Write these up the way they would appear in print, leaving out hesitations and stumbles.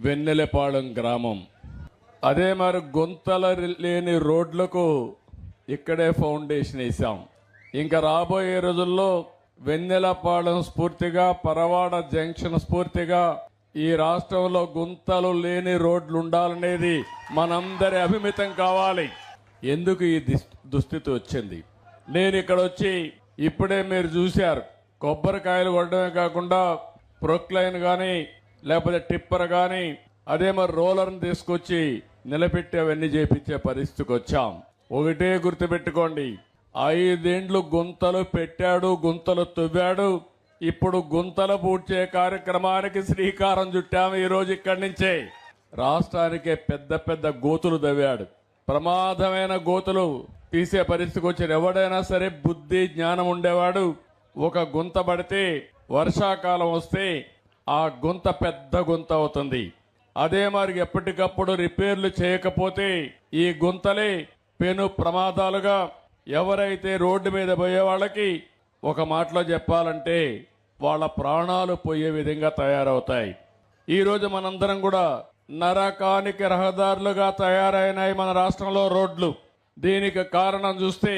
వెన్నెలపాళెం గ్రామం. అదే మరి గుంతల లేని రోడ్లకు ఇక్కడే ఫౌండేషన్ వేసాం. ఇంకా రాబోయే రోజుల్లో వెన్నెలపాళెం స్ఫూర్తిగా, పరవాడ జంక్షన్ స్ఫూర్తిగా ఈ రాష్ట్రంలో గుంతలు లేని రోడ్లు ఉండాలనేది మనందరి అభిమితం కావాలి. ఎందుకు ఈ దుస్థితి వచ్చింది? నేను ఇక్కడ వచ్చి ఇప్పుడే మీరు చూశారు, కొబ్బరికాయలు కొట్టడమే కాకుండా ప్రొక్లైన్ కానీ లేకపోతే టిప్పర్ కానీ అదే మరి రోలర్ని తీసుకొచ్చి నిలబెట్టి అవన్నీ చేపించే పరిస్థితికి వచ్చాం. ఒకటే గుర్తుపెట్టుకోండి, 5 ఏండ్లు గుంతలు పెట్టాడు, గుంతలు తవ్వాడు. ఇప్పుడు గుంతలు పూడ్చే కార్యక్రమానికి శ్రీకారం చుట్టాము. ఈరోజు ఇక్కడి నుంచే రాష్ట్రానికే పెద్ద పెద్ద గోతులు తవ్వాడు. ప్రమాదమైన గోతులు తీసే పరిస్థితికి వచ్చారు. ఎవడైనా సరే బుద్ధి జ్ఞానం ఉండేవాడు ఒక గుంత పడితే వర్షాకాలం వస్తే ఆ గుంత పెద్ద గుంత అవుతుంది. అదే మరి ఎప్పటికప్పుడు రిపేర్లు చేయకపోతే ఈ గుంతలే పెను ప్రమాదాలుగా ఎవరైతే రోడ్డు మీద పోయే వాళ్ళకి ఒక మాటలో చెప్పాలంటే వాళ్ళ ప్రాణాలు పోయే విధంగా తయారవుతాయి. ఈరోజు మనందరం కూడా నరకానికి రహదారులుగా తయారైనాయి మన రాష్ట్రంలో రోడ్లు. దీనికి కారణం చూస్తే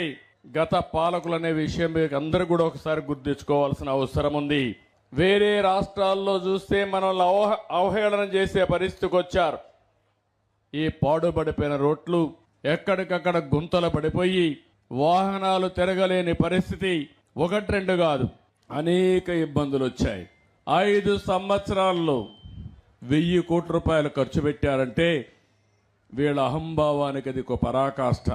గత పాలకులు అనే విషయం మీకు అందరూ కూడా ఒకసారి గుర్తించుకోవాల్సిన అవసరం ఉంది. వేరే రాష్ట్రాల్లో చూస్తే మనల్ని అవహేళన చేసే పరిస్థితికి వచ్చారు. ఈ పాడుపడిపోయిన రోడ్లు ఎక్కడికక్కడ గుంతలు పడిపోయి వాహనాలు తిరగలేని పరిస్థితి 1-2 కాదు, అనేక ఇబ్బందులు వచ్చాయి. 5 సంవత్సరాల్లో 1000 కోట్ల రూపాయలు ఖర్చు పెట్టారంటే వీళ్ళ అహంభావానికి అది ఒక పరాకాష్ఠ.